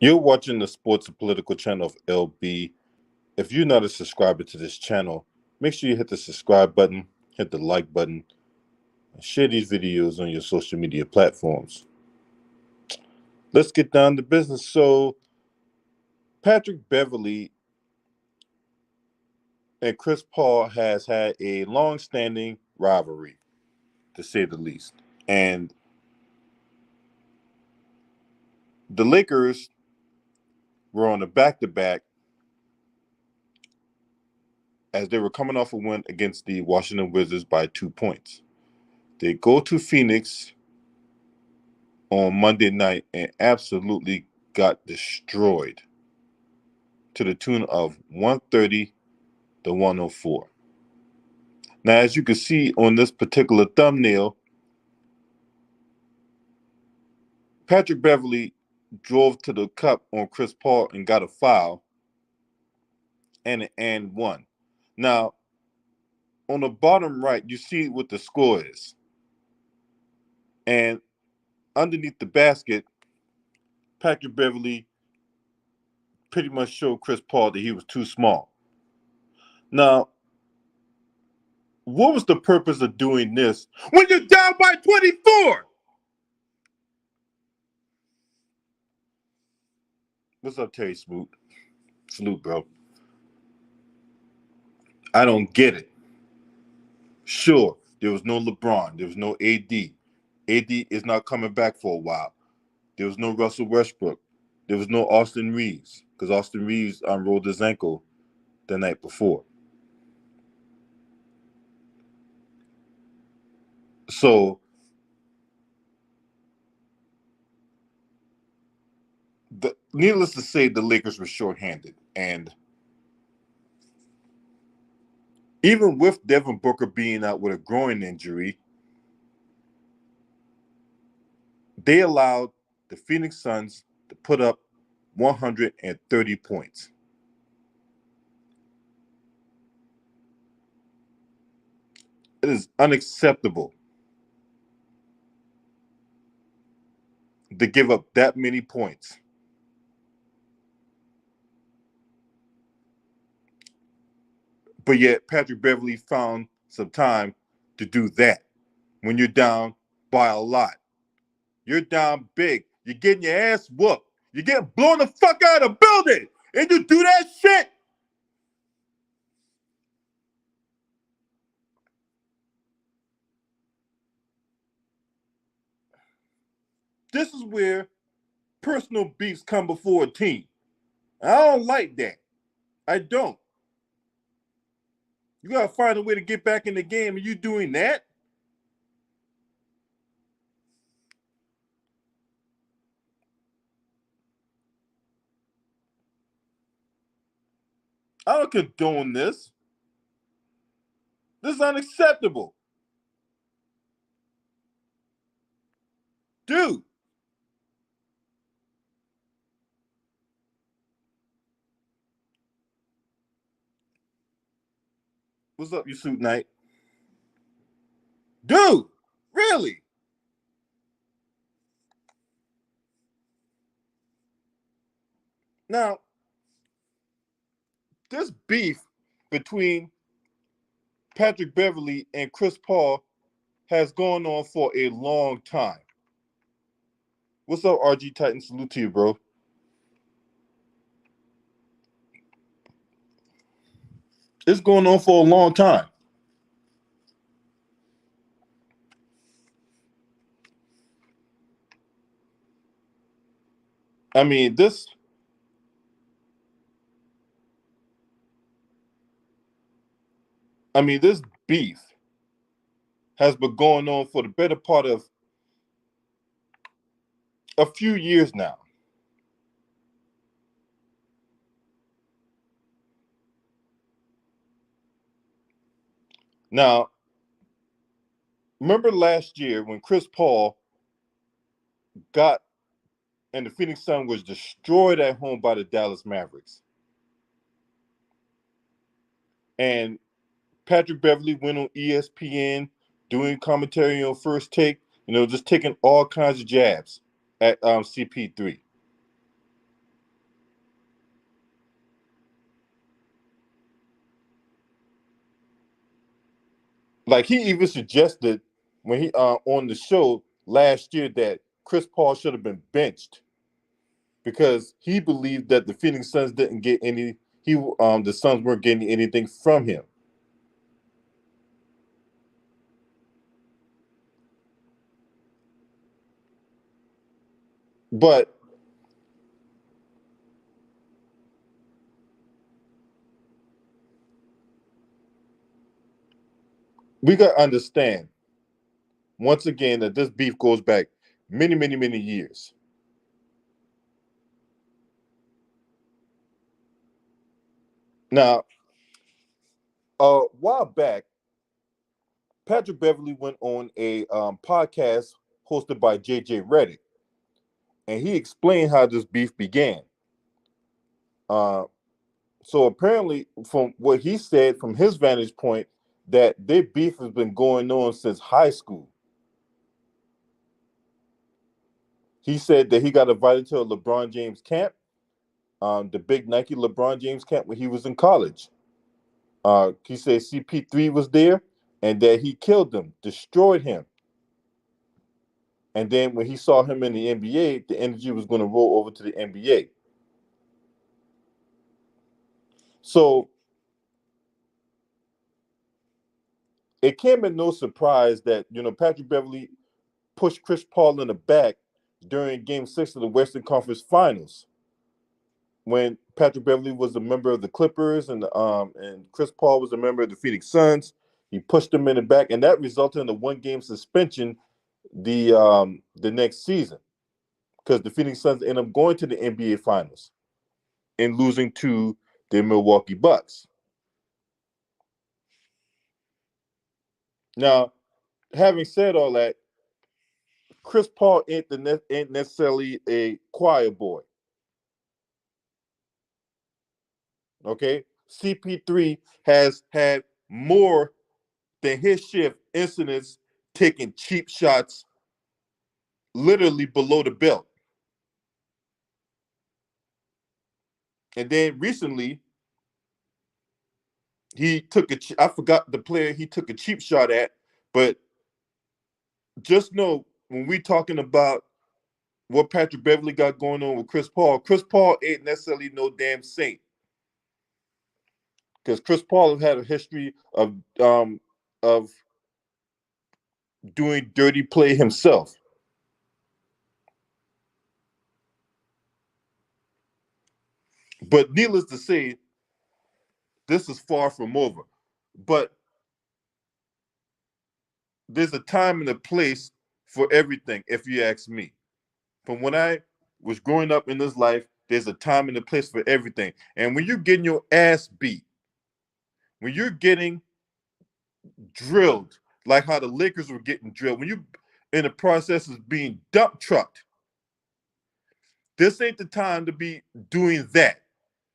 You're watching the sports and political channel of LB. If you're not a subscriber to this channel, make sure you hit the subscribe button, hit the like button, and share these videos on your social media platforms. Let's get down to business. So, Patrick Beverley and Chris Paul has had a long-standing rivalry, to say the least. And the Lakers were on a back-to-back as they were coming off a win against the Washington Wizards by 2 points. They go to Phoenix on Monday night and absolutely got destroyed to the tune of 130 to 104. Now, as you can see on this particular thumbnail, Patrick Beverley drove to the cup on Chris Paul and got a foul and an and one. Now, on the bottom right, you see what the score is. And underneath the basket, Patrick Beverley pretty much showed Chris Paul that he was too small. Now, what was the purpose of doing this when you're down by 24? What's up, Terry Smoot? Salute, bro. I don't get it. Sure, there was no LeBron. There was no AD. AD is not coming back for a while. There was no Russell Westbrook. There was no Austin Reeves because Austin Reeves rolled his ankle the night before. So needless to say, the Lakers were shorthanded. And even with Devin Booker being out with a groin injury, they allowed the Phoenix Suns to put up 130 points. It is unacceptable to give up that many points. But yet, Patrick Beverley found some time to do that when you're down by a lot. You're down big. You're getting your ass whooped. You're getting blown the fuck out of the building. And you do that shit. This is where personal beefs come before a team. I don't like that. I don't. You gotta find a way to get back in the game, and you doing that? I don't condone this. This is unacceptable. Dude. What's up, you suit knight? Dude, really? Now, this beef between Patrick Beverley and Chris Paul has gone on for a long time. What's up, RG Titan? Salute to you, bro. It's going on for a long time. I mean, this beef has been going on for the better part of a few years now. Now, remember last year when Chris Paul got and the Phoenix Suns was destroyed at home by the Dallas Mavericks. And Patrick Beverley went on ESPN doing commentary on First Take, just taking all kinds of jabs at CP3. Like he even suggested when he on the show last year that Chris Paul should have been benched because he believed that the Phoenix Suns didn't get any. The Suns weren't getting anything from him. But we got to understand once again that this beef goes back many, many, many years. Now, a while back, Patrick Beverley went on a podcast hosted by JJ Reddick, and he explained how this beef began. Uh, so apparently, from what he said, from his vantage point, that their beef has been going on since high school. He said that he got invited to a LeBron James camp, the big Nike LeBron James camp when he was in college. He said CP3 was there and that he killed him, destroyed him. And then when he saw him in the NBA, the energy was going to roll over to the NBA. So it came as no surprise that, Patrick Beverley pushed Chris Paul in the back during Game 6 of the Western Conference Finals when Patrick Beverley was a member of the Clippers and Chris Paul was a member of the Phoenix Suns. He pushed him in the back, and that resulted in a one-game suspension the next season because the Phoenix Suns ended up going to the NBA Finals and losing to the Milwaukee Bucks. Now, having said all that, Chris Paul ain't necessarily a choir boy. Okay, CP3 has had more than his shift incidents taking cheap shots literally below the belt. And then recently, I forgot the player he took a cheap shot at, but just know when we talking about what Patrick Beverley got going on with Chris Paul ain't necessarily no damn saint. Because Chris Paul has had a history of doing dirty play himself. But needless to say, this is far from over. But there's a time and a place for everything, if you ask me. From when I was growing up in this life, there's a time and a place for everything. And when you're getting your ass beat, when you're getting drilled, like how the Lakers were getting drilled, when you in the process of being dump trucked, this ain't the time to be doing that.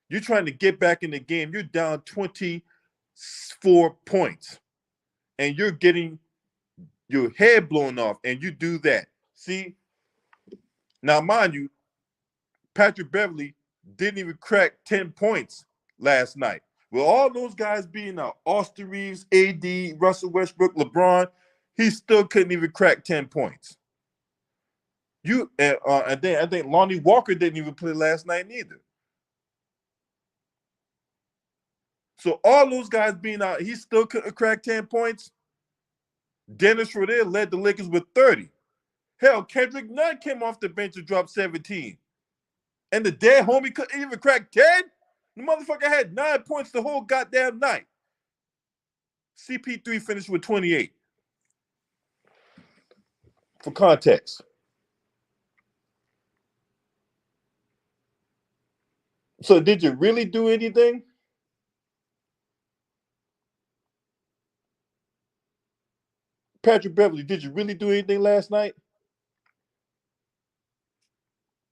You're trying to get back in the game. You're down 24 points, and you're getting your head blown off, and you do that. See, now mind you, Patrick Beverley didn't even crack 10 points last night. With all those guys being out, Austin Reeves, AD, Russell Westbrook, LeBron, he still couldn't even crack 10 points. And then I think Lonnie Walker didn't even play last night neither. So all those guys being out, he still couldn't crack 10 points. Dennis Schroeder led the Lakers with 30. Hell, Kendrick Nunn came off the bench and dropped 17. And the dead homie couldn't even crack 10? The motherfucker had 9 points the whole goddamn night. CP3 finished with 28. For context. So did you really do anything? Patrick Beverley, did you really do anything last night?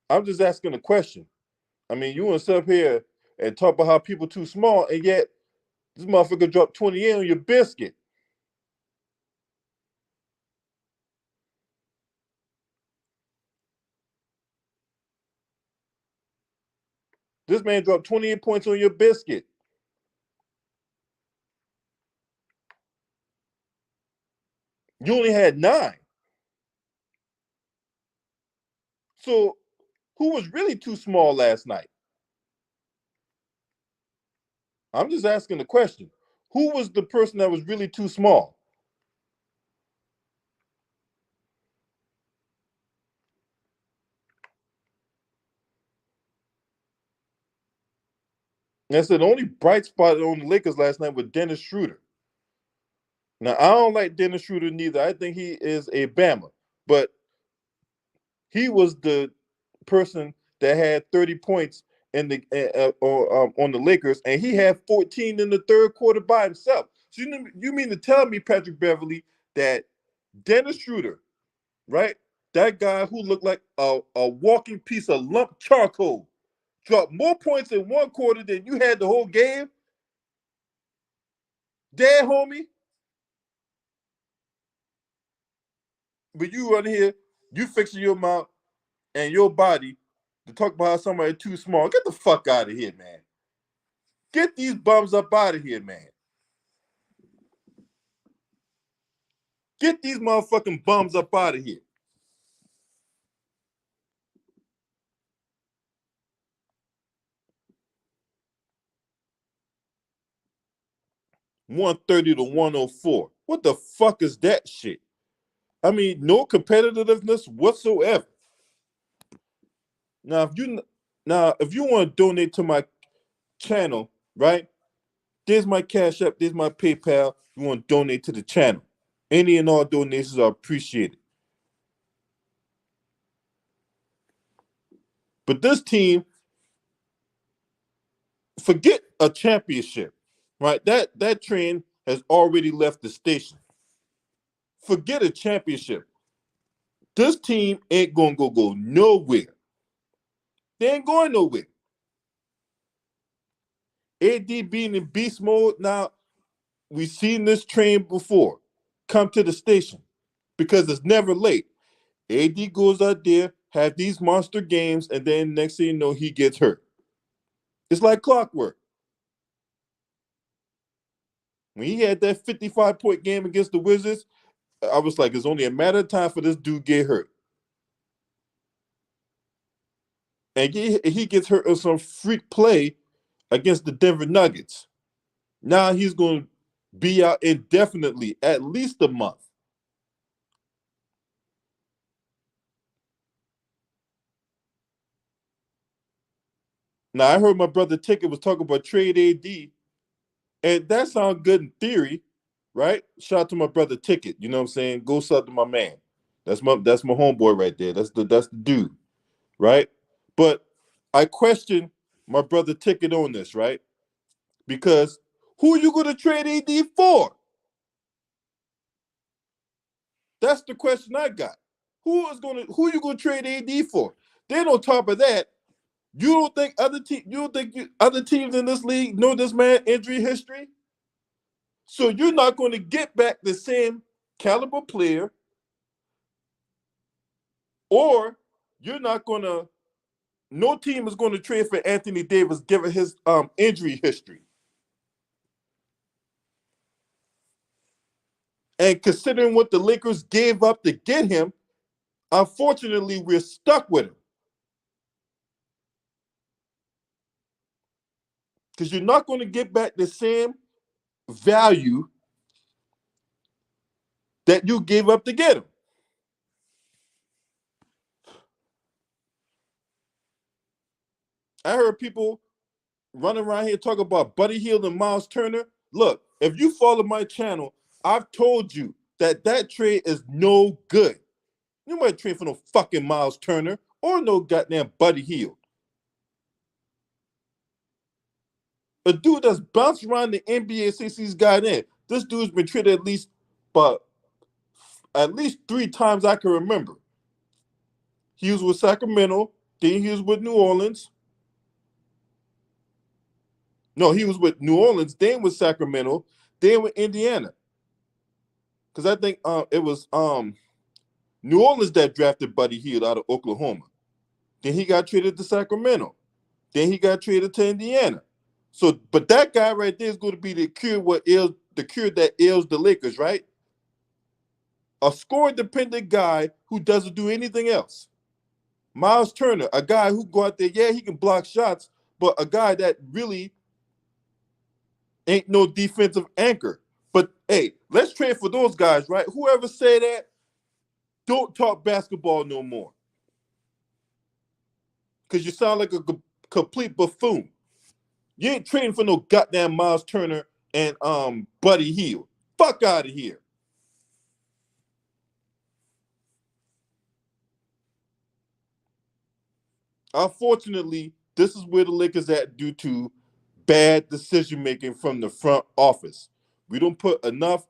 I'm just asking a question. I mean, you want to sit up here and talk about how people too small, and yet this motherfucker dropped 28 on your biscuit. This man dropped 28 points on your biscuit. You only had 9. So who was really too small last night? I'm just asking the question. Who was the person that was really too small? And I said the only bright spot on the Lakers last night was Dennis Schroeder. Now I don't like Dennis Schroeder neither. I think he is a Bama, but he was the person that had 30 points in the on the Lakers, and he had 14 in the third quarter by himself. So you mean to tell me, Patrick Beverley, that Dennis Schroeder, right? That guy who looked like a walking piece of lump charcoal, dropped more points in one quarter than you had the whole game? Dead homie. But you run here, you fixing your mouth and your body to talk about how somebody too small. Get the fuck out of here, man. Get these bums up out of here, man. Get these motherfucking bums up out of here. $130 to 104. What the fuck is that shit? I mean, no competitiveness whatsoever. Now, if you want to donate to my channel, right? There's my Cash App, there's my PayPal. You want to donate to the channel. Any and all donations are appreciated. But this team, forget a championship, right? That train has already left the station. Forget a championship. This team ain't gonna go nowhere. They ain't going nowhere. AD being in beast mode now. We've seen this train before. Come to the station because it's never late. AD goes out there, have these monster games, and then next thing you know, he gets hurt. It's like clockwork. When he had that 55-point game against the Wizards, I was like, it's only a matter of time for this dude get hurt. And he gets hurt on some freak play against the Denver Nuggets. Now he's going to be out indefinitely, at least a month. Now I heard my brother Ticket was talking about trade AD, and that sounds good in theory, right? Shout out to my brother Ticket. You know what I'm saying? Go sub to my man. That's my homeboy right there. That's the dude, right? But I question my brother Ticket on this, right? Because who are you going to trade AD for? That's the question I got. Who are you gonna trade AD for? Then on top of that, you don't think other teams in this league know this man injury history? So you're not going to get back the same caliber player, or you're not going to. No team is going to trade for Anthony Davis given his injury history. And considering what the Lakers gave up to get him, unfortunately, we're stuck with him. Because you're not going to get back the same value that you gave up to get him. I heard people running around here talking about Buddy Hield and Miles Turner. Look, if you follow my channel, I've told you that trade is no good. You might trade for no fucking Miles Turner or no goddamn Buddy Hield. A dude that's bounced around the NBA since he's got in. This dude's been traded at least 3 times I can remember. He was with Sacramento, then he was with New Orleans. No, he was with New Orleans, then with Sacramento, then with Indiana. Because I think it was New Orleans that drafted Buddy Hield out of Oklahoma. Then he got traded to Sacramento. Then he got traded to Indiana. So, but that guy right there is going to be the cure that ails the Lakers, right? A score-dependent guy who doesn't do anything else. Miles Turner, a guy who go out there, yeah, he can block shots, but a guy that really ain't no defensive anchor. But hey, let's trade for those guys, right? Whoever say that, don't talk basketball no more. Because you sound like a complete buffoon. You ain't trading for no goddamn Miles Turner and Buddy Hield. Fuck out of here. Unfortunately, this is where the Lakers at due to bad decision making from the front office. We don't put enough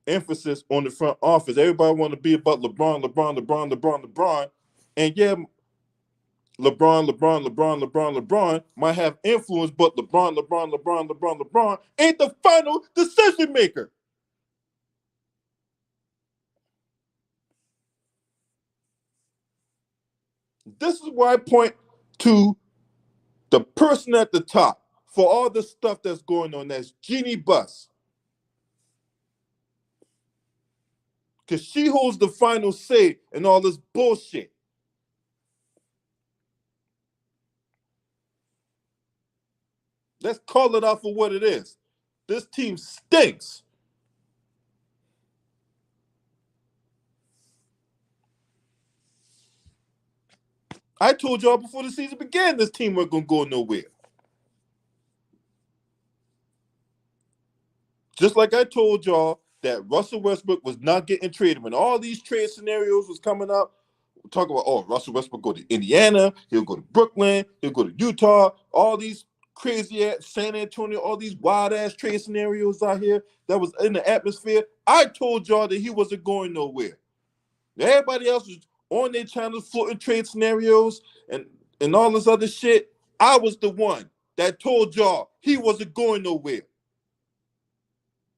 emphasis on the front office. Everybody want to be about LeBron. And yeah, LeBron might have influence, but LeBron ain't the final decision maker. This is why I point to the person at the top for all the stuff that's going on. That's Jeannie Buss. Because she holds the final say in all this bullshit. Let's call it out for what it is. This team stinks. I told y'all before the season began this team wasn't going to go nowhere. Just like I told y'all that Russell Westbrook was not getting traded. When all these trade scenarios was coming up, talk about, oh, Russell Westbrook go to Indiana, he'll go to Brooklyn, he'll go to Utah, all these crazy ass San Antonio, all these wild ass trade scenarios out here that was in the atmosphere. I told y'all that he wasn't going nowhere. Everybody else was on their channels floating trade scenarios and all this other shit. I was the one that told y'all he wasn't going nowhere.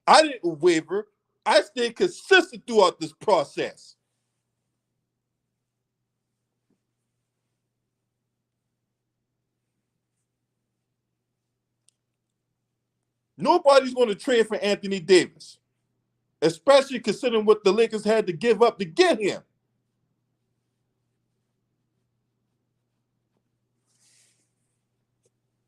I didn't waver. I stayed consistent throughout this process. Nobody's going to trade for Anthony Davis, especially considering what the Lakers had to give up to get him.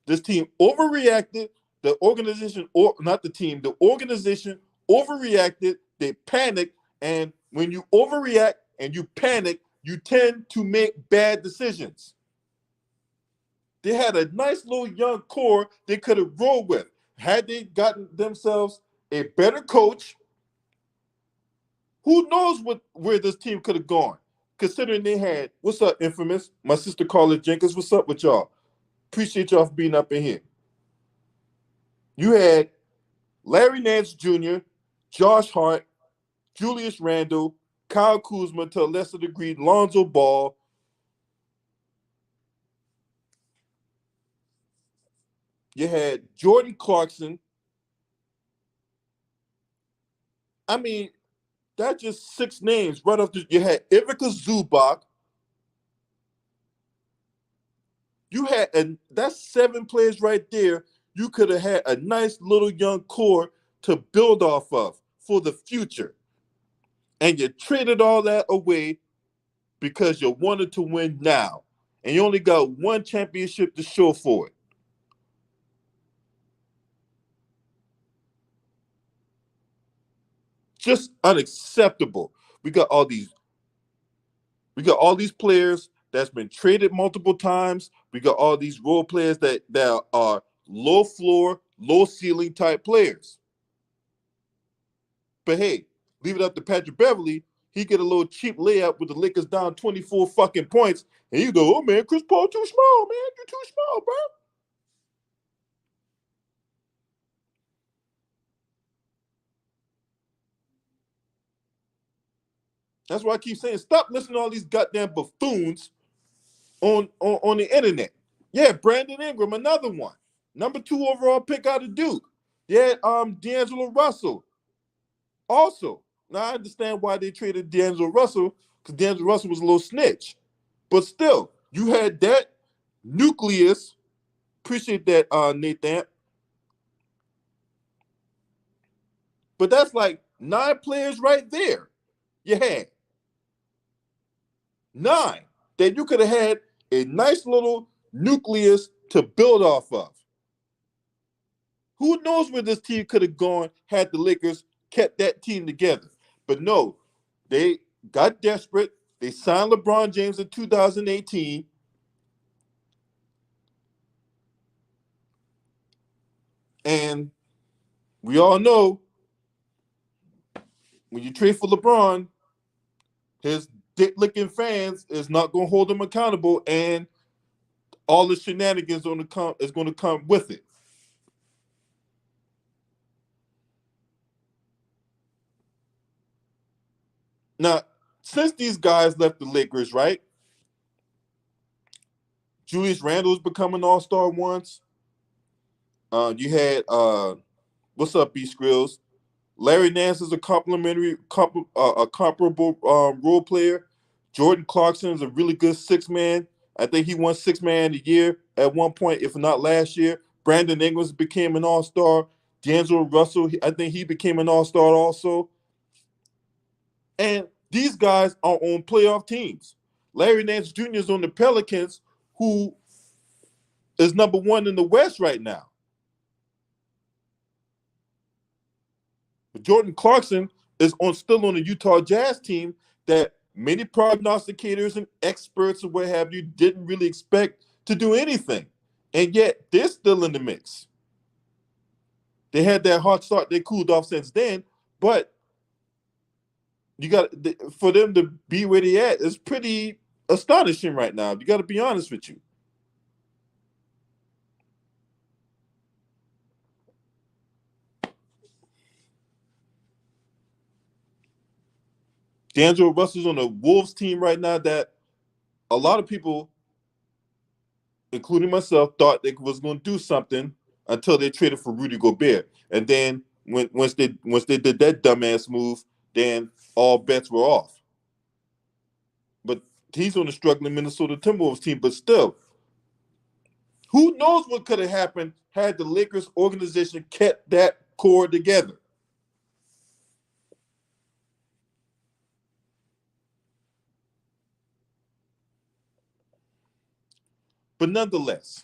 This team overreacted. The organization, or not the team, the organization overreacted. They panicked. And when you overreact and you panic, you tend to make bad decisions. They had a nice little young core they could have rolled with. Had they gotten themselves a better coach, who knows where this team could have gone? Considering they had, what's up, Infamous? My sister Carla Jenkins, what's up with y'all? Appreciate y'all for being up in here. You had Larry Nance Jr., Josh Hart, Julius Randle, Kyle Kuzma, to a lesser degree, Lonzo Ball. You had Jordan Clarkson. I mean, that's just six names right off the. You had Ivica Zubac. You had, and that's seven players right there. You could have had a nice little young core to build off of for the future. And you traded all that away because you wanted to win now. And you only got one championship to show for it. Just unacceptable. We got all these we got all these players that's been traded multiple times. We got all these role players that are low floor, low ceiling type players. But hey, leave it up to Patrick Beverley. He get a little cheap layup with the Lakers down 24 fucking points. And you go, oh man, Chris Paul too small, man. You're too small, bro. That's why I keep saying, stop listening to all these goddamn buffoons on the internet. Yeah, Brandon Ingram, another one. Number 2 overall pick out of Duke. Yeah, D'Angelo Russell. Also, now I understand why they traded D'Angelo Russell, because D'Angelo Russell was a little snitch. But still, you had that nucleus. Appreciate that, Nathan. But that's like 9 players right there. you had. 9 that you could have had a nice little nucleus to build off of. Who knows where this team could have gone had the Lakers kept that team together? But no, they got desperate. They signed LeBron James in 2018. And we all know when you trade for LeBron, his dick-licking fans is not going to hold him accountable, and all the shenanigans is going to come with it. Now, since these guys left the Lakers, right? Julius Randle's become an all-star once. You had what's up, B Skrills? Larry Nance is a comparable role player. Jordan Clarkson is a really good 6-man. I think he won 6-man of the year at one point, if not last year. Brandon Ingram became an all-star. D'Angelo Russell, I think he became an all-star also. And these guys are on playoff teams. Larry Nance Jr. is on the Pelicans, who is number 1 in the West right now. But Jordan Clarkson is still on the Utah Jazz team that many prognosticators and experts and what have you didn't really expect to do anything. And yet they're still in the mix. They had that hot start. They cooled off since then. But you got for them to be where they at is pretty astonishing right now. You got to be honest with you. D'Angelo Russell's on the Wolves team right now that a lot of people, including myself, thought they was going to do something until they traded for Rudy Gobert. And then once they did that dumbass move, then all bets were off. But he's on the struggling Minnesota Timberwolves team. But still, who knows what could have happened had the Lakers organization kept that core together? But nonetheless,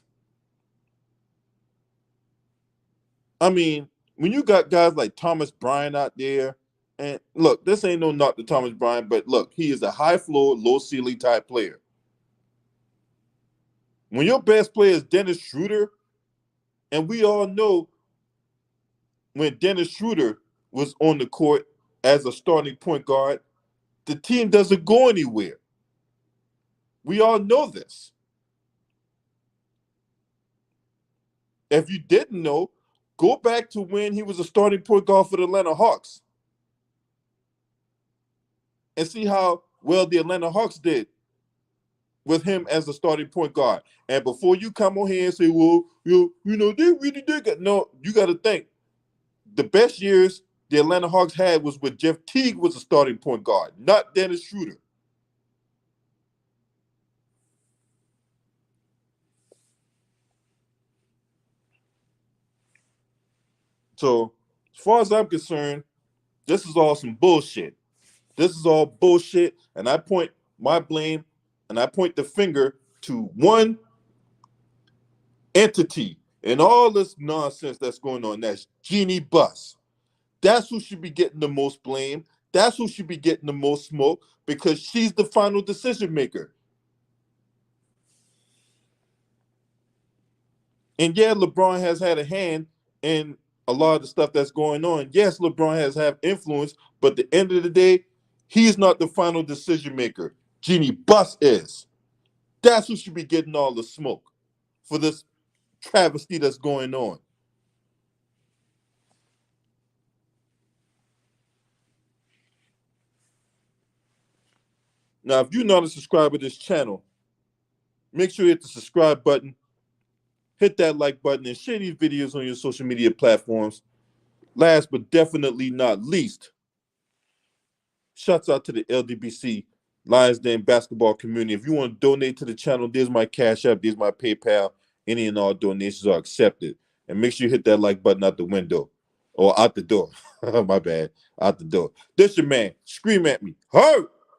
I mean, when you got guys like Thomas Bryant out there, and look, this ain't no knock to Thomas Bryant, but look, he is a high floor, low ceiling type player. When your best player is Dennis Schroeder, and we all know when Dennis Schroeder was on the court as a starting point guard, the team doesn't go anywhere. We all know this. If you didn't know, go back to when he was a starting point guard for the Atlanta Hawks and see how well the Atlanta Hawks did with him as a starting point guard. And before you come on here and say, well, you know, they really did. No, you got to think. The best years the Atlanta Hawks had was when Jeff Teague was a starting point guard, not Dennis Schroeder. So, as far as I'm concerned, this is all some bullshit. This is all bullshit, and I point my blame and I point the finger to one entity and all this nonsense that's going on. That's Jeannie Buss. That's who should be getting the most blame. That's who should be getting the most smoke because she's the final decision maker. And yeah, LeBron has had a hand in a lot of the stuff that's going on. Yes, LeBron has had influence, but at the end of the day, he's not the final decision maker. Jeannie Buss is. That's who should be getting all the smoke for this travesty that's going on. Now, if you're not a subscriber to this channel, make sure you hit the subscribe button, hit that like button, and share these videos on your social media platforms. Last but definitely not least, shouts out to the LDBC Lions Den basketball community. If you want to donate to the channel, there's my Cash App, there's my PayPal. Any and all donations are accepted. And make sure you hit that like button out the window. Or out the door. My bad. Out the door. This your man. Scream at me. Hurt.